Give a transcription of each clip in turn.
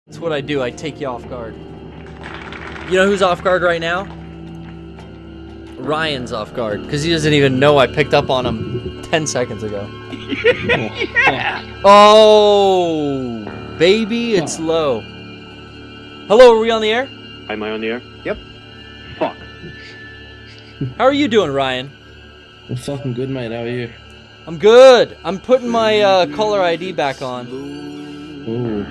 That's what I do. I take you off guard. You know who's off guard right now? Ryan's off guard because he doesn't even know I picked up on him 10 seconds ago. Yeah. Oh, baby, it's low. Hello, are we on the air? Am I on the air? Yep. Fuck. How are you doing, Ryan? I'm fucking good, mate. How are you? I'm good. I'm putting my caller ID back on. Ooh.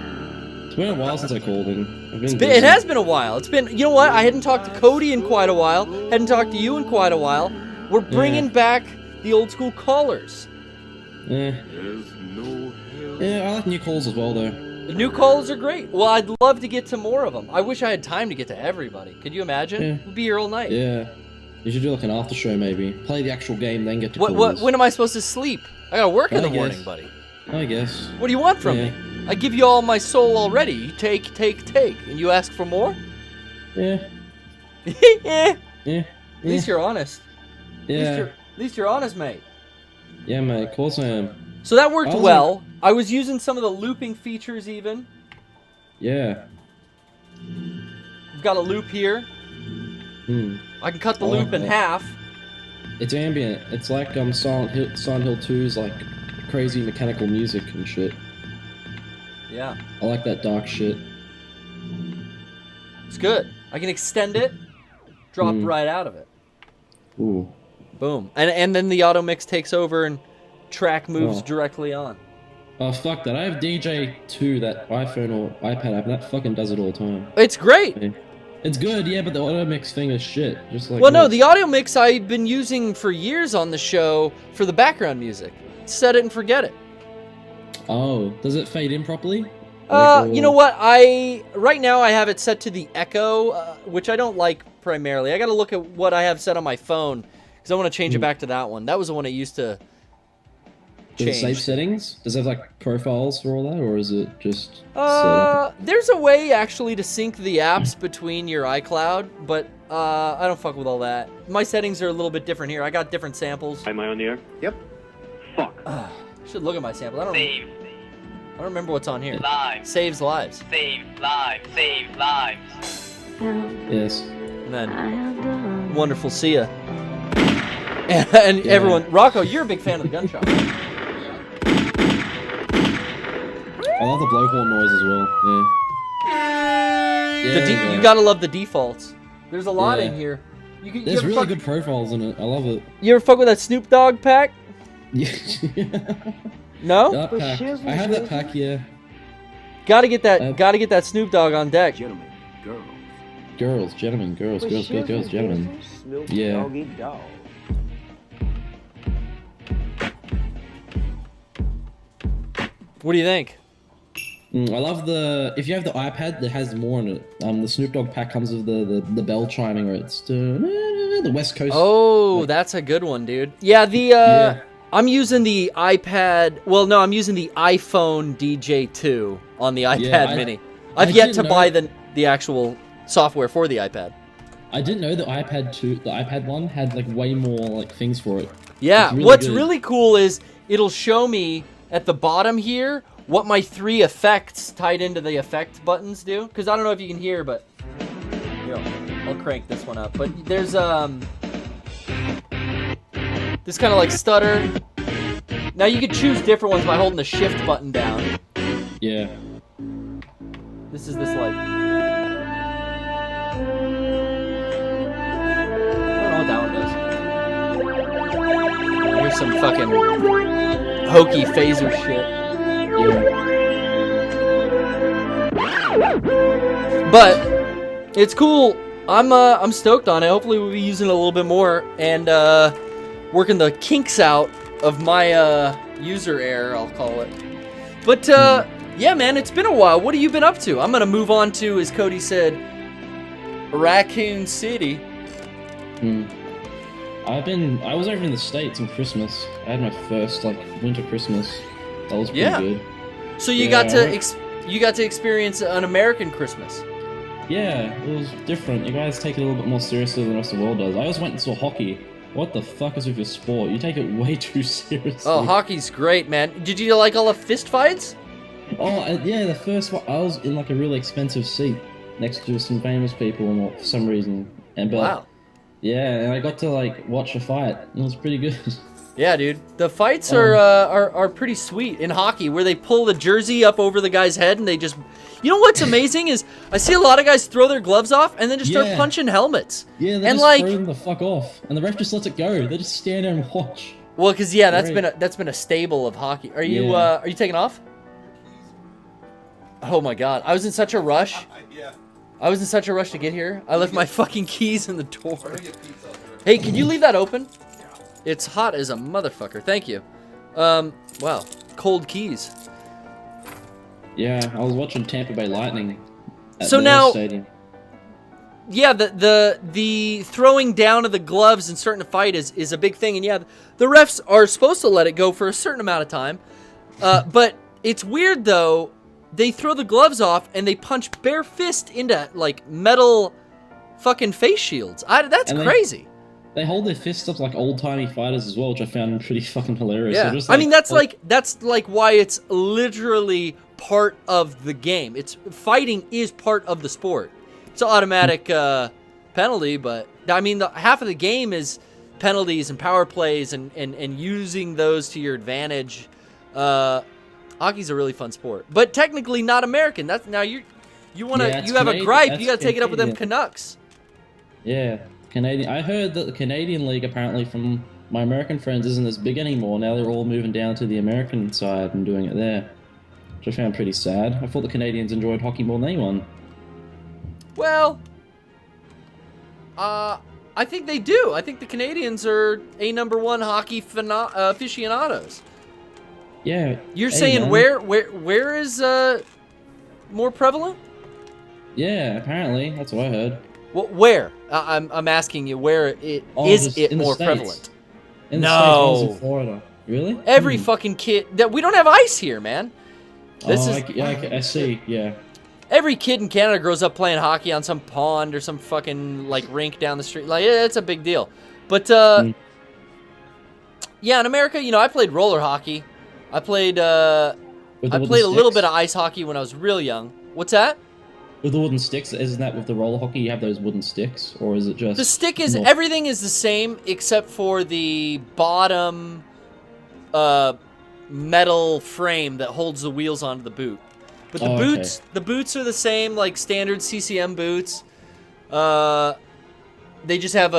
It's been a while since I called in. It has been a while. It's been, you know what? I hadn't talked to Cody in quite a while. Hadn't talked to you in quite a while. We're bringing back the old school callers. Yeah. Yeah, I like new calls as well, though. The new calls are great. Well, I'd love to get to more of them. I wish I had time to get to everybody. Could you imagine? Yeah. We'd be here all night. Yeah. You should do like an after show, maybe. Play the actual game, then get to calls. When am I supposed to sleep? I gotta work in the guess. morning, buddy. I guess. What do you want from me? I give you all my soul already. You take, and you ask for more? Yeah. Yeah. Yeah. At least you're honest. Yeah. At least you're honest, mate. Yeah, mate. Of course I am. So that worked well. I was using some of the looping features even. Yeah. We've got a loop here. I can cut the loop in half. It's ambient. It's like Silent Hill 2's like crazy mechanical music and shit. Yeah. I like that dark shit. It's good. I can extend it, drop right out of it. Ooh. Boom. And then the auto mix takes over and track moves directly on. Oh, fuck that. I have DJ2, that iPhone or iPad app, and that fucking does it all the time. It's great. It's good, yeah, but the auto mix thing is shit. Just like. Well, no, the audio mix I've been using for years on the show for the background music. Set it and forget it. Oh, does it fade in properly? You know what? Right now I have it set to the echo, which I don't like primarily. I got to look at what I have set on my phone because I want to change it back to that one. That was the one I used to change. Does it save settings? Does it have like profiles for all that, or is it just set up? There's a way actually to sync the apps between your iCloud, but I don't fuck with all that. My settings are a little bit different here. I got different samples. Am I on the air? Yep. Fuck. I should look at my samples. I don't remember what's on here. Live. Saves lives. Save lives. Save lives. Yes. And then wonderful Sia. And everyone, Rocco, you're a big fan of the gunshot. I love the blowhorn noise as well. Yeah. You gotta love the defaults. There's a lot in here. There's really good profiles in it. I love it. You ever fuck with that Snoop Dogg pack? Yeah. No? That pack. I have that pack, yeah. Gotta get that Snoop Dogg on deck. Gentlemen, girls. Girls, gentlemen, girls, gentlemen. Yeah. Dog. What do you think? I love if you have the iPad that has more on it. The Snoop Dogg pack comes with the bell chiming, where it's the West Coast. Oh, that's a good one, dude. Yeah, I'm using the iPad. Well, no, I'm using the iPhone DJ2 on the iPad Mini. I've yet to buy the actual software for the iPad. I didn't know the iPad one had like way more like things for it. Yeah, really what's good. really cool is it'll show me at the bottom here what my 3 effects tied into the effect buttons do. Because I don't know if you can hear, but I'll crank this one up. But there's this kind of like stutter. Now you can choose different ones by holding the shift button down. Yeah. This is this like. I don't know what that one does. Here's some fucking hokey phaser shit. But it's cool. I'm stoked on it. Hopefully we'll be using it a little bit more and working the kinks out of my user error, I'll call it. But yeah, man, it's been a while. What have you been up to? I'm gonna move on to, as Cody said, Raccoon City. I was over in the States on Christmas. I had my first like winter Christmas. That was pretty good. So you got to experience an American Christmas. Yeah, it was different. You guys take it a little bit more seriously than the rest of the world does. I always went and saw hockey. What the fuck is with your sport? You take it way too seriously. Oh, hockey's great, man. Did you like all the fist fights? Oh, yeah, the first one, I was in like a really expensive seat next to some famous people and for some reason. And but Wow. yeah, and I got to like watch a fight. It was pretty good. Yeah, dude. The fights Oh. are pretty sweet in hockey, where they pull the jersey up over the guy's head and they just. You know what's amazing is I see a lot of guys throw their gloves off and then just start Yeah. punching helmets. Yeah, they And just like, throw them the fuck off, and the ref just lets it go. They just stand there and watch. well, because yeah, that's Great. been a staple of hockey. Are you Yeah. are you taking off? Oh my god, I was in such a rush. Yeah. I was in such a rush to get here. I left my fucking keys in the door. Hey, can you leave that open? It's hot as a motherfucker. Thank you. Wow, cold keys. Yeah, I was watching Tampa Bay Lightning at So their now- stadium. Yeah, the throwing down of the gloves and starting to fight is a big thing, and yeah, the refs are supposed to let it go for a certain amount of time. But it's weird though. They throw the gloves off and they punch bare fist into like metal fucking face shields. That's And they- crazy. They hold their fists up like old-timey fighters as well, which I found pretty fucking hilarious. Yeah, They're just I mean that's like like why it's literally part of the game. It's fighting is part of the sport. It's an automatic penalty, but I mean half of the game is penalties and power plays and using those to your advantage. Hockey's a really fun sport, but technically not American. That's now you want to Yeah, it's you have a Canadian. gripe. That's You got to take it up with them Canadian. Canucks. Yeah, Canadian. I heard that the Canadian League, apparently from my American friends, isn't as big anymore. Now they're all moving down to the American side and doing it there, which I found pretty sad. I thought the Canadians enjoyed hockey more than anyone. Well, I think they do. I think the Canadians are a #1 hockey aficionados. Yeah. You're hey, saying man. where is more prevalent? Yeah, apparently that's what I heard. Well, where? I'm asking you where it Oh, is just it in the more States. prevalent? In the States, I was No. in Florida. Really? Every Hmm. fucking kid that we don't have ice here, man. This Oh, is I see. Yeah. every kid in Canada grows up playing hockey on some pond or some fucking like rink down the street. Like it's a big deal. But yeah, in America, you know, I played roller hockey. I played With the I wooden played a little sticks? bit of ice hockey when I was real young. What's that? With the wooden sticks, isn't that with the roller hockey? You have those wooden sticks, or is it just The stick is No. everything is the same except for the bottom metal frame that holds the wheels onto the boot. But the Oh, the boots are the same, like standard CCM boots. They just have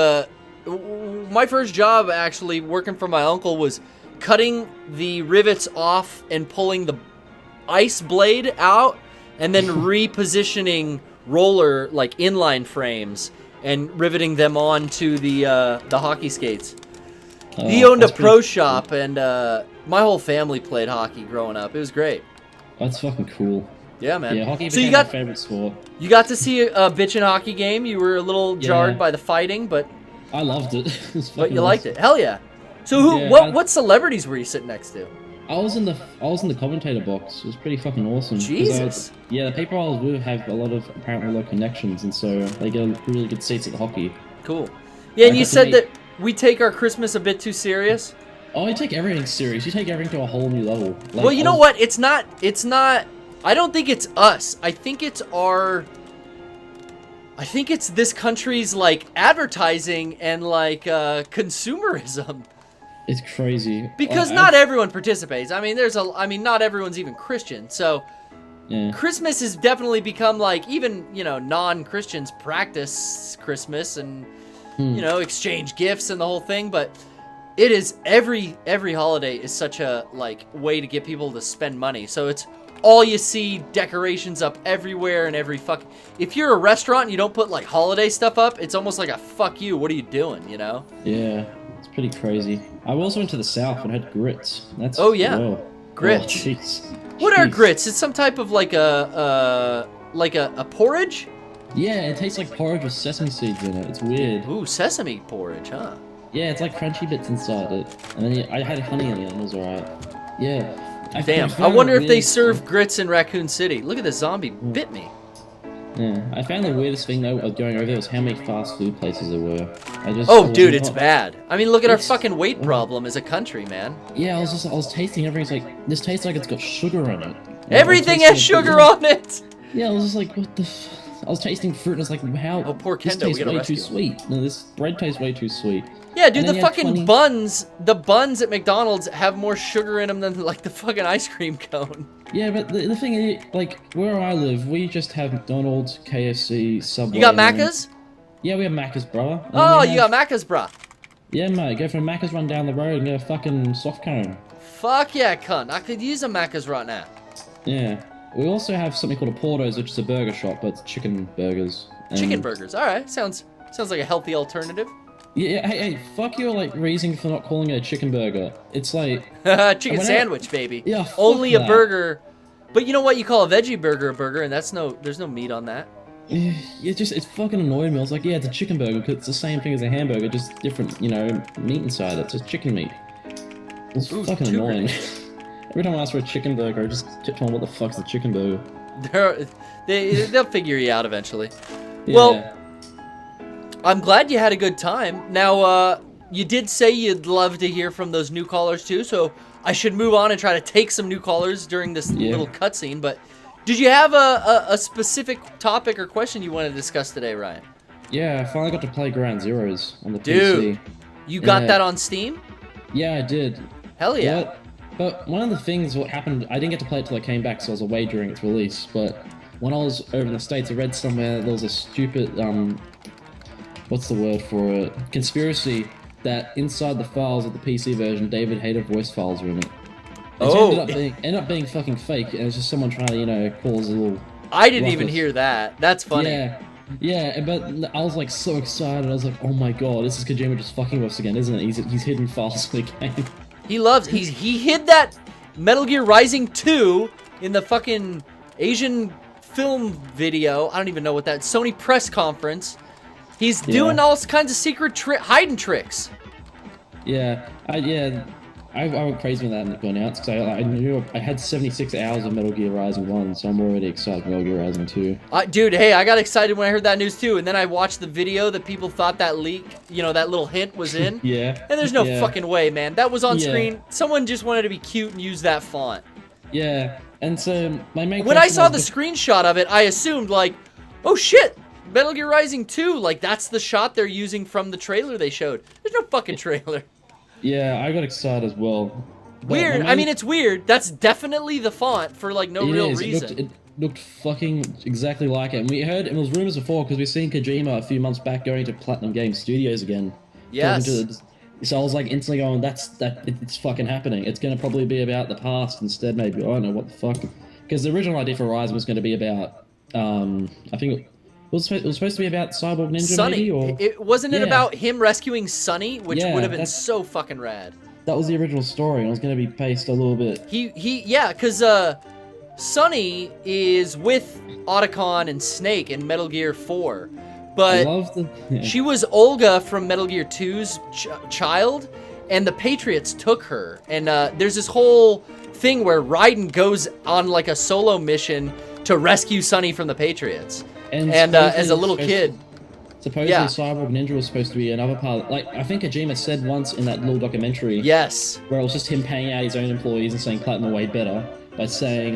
my first job actually working for my uncle was cutting the rivets off and pulling the ice blade out and then repositioning roller like inline frames and riveting them onto the hockey skates. He owned a that's pro pretty- shop and my whole family played hockey growing up. It was great. That's fucking cool. Yeah, man. Yeah, hockey So became you got my favorite sport. to see a bitchin' hockey game. You were a little jarred Yeah. by the fighting, but I loved it. It was but fucking you liked awesome. it. Hell yeah. So who? Yeah, What celebrities were you sitting next to? I was in the commentator box. It was pretty fucking awesome. 'Cause Jesus. yeah, the people I was with have a lot of apparently low connections, and so they get really good seats at the hockey. Cool. Yeah, and I you got to said meet- that we take our Christmas a bit too serious. Oh, you take everything serious. You take everything to a whole new level. Like, Well, you I know was- what? It's not. I don't think it's us. I think it's this country's like advertising and like consumerism. It's crazy. Because Like, not everyone participates. I mean, not everyone's even Christian. So Yeah. Christmas has definitely become like even, you know, non-Christians practice Christmas and you know, exchange gifts and the whole thing, but it is every holiday is such a like way to get people to spend money. So it's all you see decorations up everywhere and if you're a restaurant and you don't put like holiday stuff up, it's almost like a fuck you, what are you doing, you know? Yeah, it's pretty crazy. I also went to the south and had grits. That's Oh, yeah. whoa. Grits. Oh, jeez. What are Jeez. grits? It's some type of like a porridge? Yeah, it tastes like porridge with sesame seeds in it. It's weird. Ooh, sesame porridge, huh? Yeah, it's like crunchy bits inside it. And then I had honey in it and it was alright. Yeah. Damn, I found wonder the if they weirdest- serve grits in Raccoon City. Look at this zombie bit me. Yeah, I found the weirdest thing though of going over there was how many fast food places there were. Oh, dude, it's bad. I mean, look at our It's- fucking weight problem as a country, man. Yeah, I was tasting everything. It's like, this tastes like it's got sugar in it. Everything has sugar on it! Yeah, I was just like, what the I was tasting fruit and I was like, how? Oh, poor This Kendo, we tastes gotta way rescue too him. sweet. No, this bread tastes way too sweet. Yeah, dude, And the then you had fucking 20 the buns at McDonald's have more sugar in them than like the fucking ice cream cone. Yeah, but the thing is, like, where I live, we just have McDonald's, KFC, Subway. You got and then- Macca's? Yeah, we have Macca's, brother. And then Oh, we you have- got Macca's, bruh. Yeah, mate, go from Macca's, run down the road and get a fucking soft cone. Fuck yeah, cunt. I could use a Macca's right now. Yeah. We also have something called a Porto's, which is a burger shop, but it's chicken burgers. Chicken And- burgers. All right, sounds like a healthy alternative. Yeah, hey, fuck your, like, reason for not calling it a chicken burger. It's like, Chicken Whenever- sandwich, baby. Yeah, fuck Only a that. burger. But you know what? You call a veggie burger a burger, and there's no meat on that. it's fucking annoying me. I was like, yeah, it's a chicken burger, because it's the same thing as a hamburger, just different, meat inside it. It's just chicken meat. It's Ooh, fucking too annoying. Every time I ask for a chicken burger, I just tell them what the fuck's a chicken burger. They'll figure you out eventually. Yeah. Well, I'm glad you had a good time. Now, you did say you'd love to hear from those new callers too, so I should move on and try to take some new callers during this little cutscene. But did you have a specific topic or question you want to discuss today, Ryan? Yeah, I finally got to play Ground Zeroes on the Dude, PC. you got Yeah. that on Steam? Yeah, I did. Hell yeah. But one of the things what happened, I didn't get to play it till I came back, so I was away during its release. But when I was over in the States, I read somewhere there was a stupid, what's the word for it? Conspiracy that inside the files of the PC version, David Hayter voice files are in it. It Oh. ended up being fucking fake, and it was just someone trying to, cause a little... I didn't even ruckus. hear that. That's funny. Yeah, but I was like so excited. I was like, oh my god, this is Kojima just fucking with us again, isn't it? He's hidden files for the game. He hid that Metal Gear Rising 2 in the fucking Asian film video. I don't even know what that Sony press conference. He's doing all kinds of secret hiding tricks. I went crazy when that went out because I knew I had 76 hours of Metal Gear Rising 1, so I'm already excited for Metal Gear Rising 2. Dude, hey, I got excited when I heard that news too, and then I watched the video that people thought that leak, that little hint was in. Yeah. And there's no yeah, fucking way, man. That was on Yeah. screen. Someone just wanted to be cute and use that font. Yeah, and so my main When I question saw the was screenshot of it, I assumed, like, oh shit, Metal Gear Rising 2, like, that's the shot they're using from the trailer they showed. There's no fucking trailer. Yeah, I got excited as well. But Weird. my I main- mean, it's weird. That's definitely the font for, like, no It real is. reason. It looked fucking exactly like it. And we heard, and it was rumors before, because we've seen Kojima a few months back going to Platinum Games Studios again. Yes. So I was like instantly going, it's fucking happening. It's going to probably be about the past instead, maybe. I don't know, what the fuck. Because the original idea for Horizon was going to be about, I think it was supposed to be about Cyborg Ninja, Sunny. maybe? Or... Wasn't it Yeah. about him rescuing Sunny, which Yeah, would have been that's- so fucking rad. That was the original story, and it was going to be based a little bit... Yeah, because Sunny is with Otacon and Snake in Metal Gear 4, I but love the... Yeah. she was Olga from Metal Gear 2's child, and the Patriots took her. And there's this whole thing where Raiden goes on like a solo mission to rescue Sunny from the Patriots. And as a little kid, Supposedly, Yeah. Cyborg Ninja was supposed to be another part. Like, I think Kojima said once in that little documentary, yes, where it was just him paying out his own employees and saying Platinum way better by saying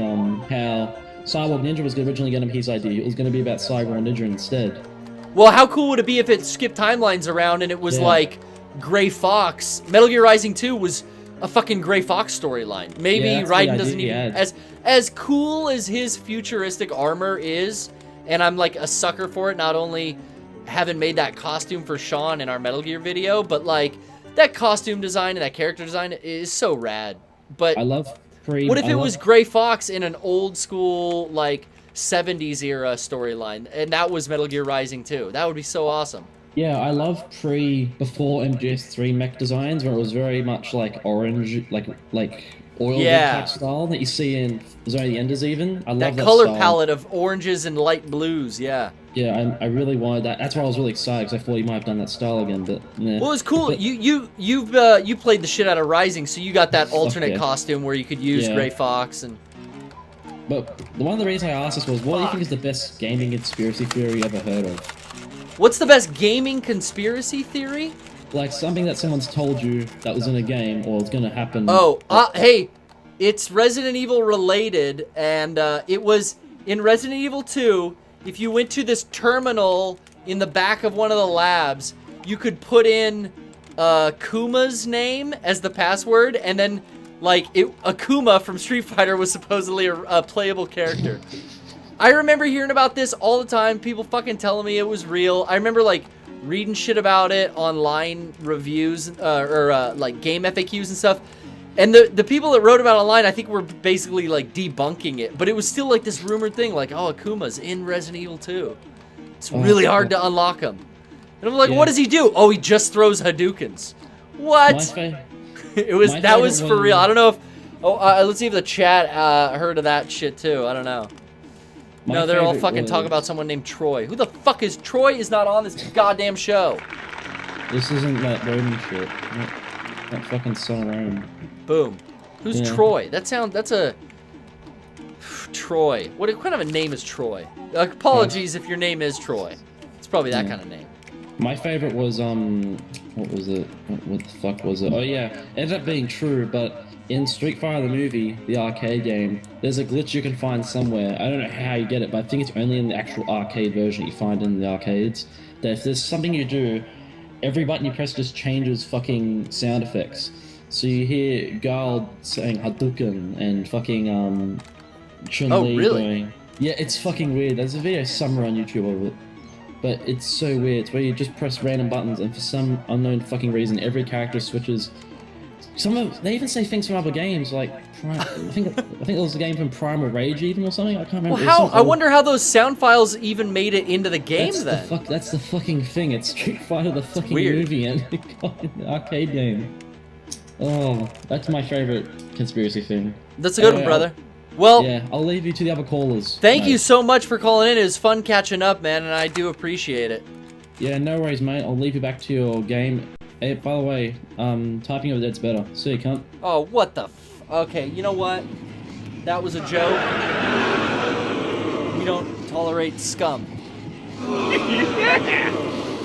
how Cyborg Ninja was originally going to be his idea. It was going to be about Cyborg Ninja instead. Well, how cool would it be if it skipped timelines around and it was Yeah. like Gray Fox? Metal Gear Rising 2 was a fucking Gray Fox storyline. Maybe Yeah, that's the Raiden idea doesn't he even had. as cool as his futuristic armor is, and I'm like a sucker for it. Not only having made that costume for Sean in our Metal Gear video, but like that costume design and that character design is so rad. But I love Pre. what if I it love- was Gray Fox in an old school like 70s era storyline, and that was Metal Gear Rising 2? That would be so awesome. Yeah, I love before MGS3 mech designs, where it was very much like orange, like oil Yeah. type style that you see in Zone of the Enders. Even I love That that color style. palette of oranges and light blues, yeah. Yeah, I really wanted that. That's why I was really excited, because I thought he might have done that style again. But yeah. Well, it's cool. But- You played the shit out of Rising, so you got that alternate yeah. costume where you could use Yeah. Gray Fox and. But one of the reasons I asked this was, what do you think is the best gaming conspiracy theory you ever heard of? What's the best gaming conspiracy theory? Like something that someone's told you that was in a game or is going to happen. Oh, hey, It's Resident Evil related, and it was in Resident Evil 2. If you went to this terminal in the back of one of the labs, you could put in Kuma's name as the password, and then like Akuma from Street Fighter was supposedly a playable character. I remember hearing about this all the time. People fucking telling me it was real. I remember like reading shit about it online reviews or like game FAQs and stuff. And the people that wrote about it online, I think were basically like debunking it. But it was still like this rumored thing, like, oh, Akuma's in Resident Evil 2. It's really hard to unlock him. And I'm like, what does he do? Oh, he just throws Hadoukens. What? That was for real. I don't know if. Oh, let's see if the chat heard of that shit too. I don't know. No, they're all fucking talking about someone named Troy. Who the fuck is Troy? Is not on this goddamn show. This isn't that Roman shit. That fucking son of Rome. Boom. Who's Troy? That's a Troy. What kind of a name is Troy? Apologies if your name is Troy. It's probably that kind of name. My favorite was what was it? What the fuck was it? Oh yeah, it ended up being true, but in Street Fighter the movie, the arcade game, there's a glitch you can find somewhere. I don't know how you get it, but I think it's only in the actual arcade version you find in the arcades. That if there's something you do, every button you press just changes fucking sound effects. So you hear Guile saying Hadouken and fucking Chun-Li going. Yeah, it's fucking weird. There's a video somewhere on YouTube of it. But it's so weird. It's where you just press random buttons and for some unknown fucking reason every character switches. They even say things from other games like I think there was a game from Primal Rage even or something. I can't remember. Well, I wonder how those sound files even made it into the game then. That's the fucking thing. It's Street Fighter the fucking movie and the arcade game. Oh, that's my favorite conspiracy thing. That's a good one, brother. Well, yeah, I'll leave you to the other callers. Thank you so much for calling in. It was fun catching up, man, and I do appreciate it. Yeah, no worries, mate. I'll leave you back to your game. Hey, by the way, typing over dead's better. See you, cunt. Oh, what the Okay, you know what? That was a joke. We don't tolerate scum.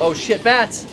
Oh shit, bats!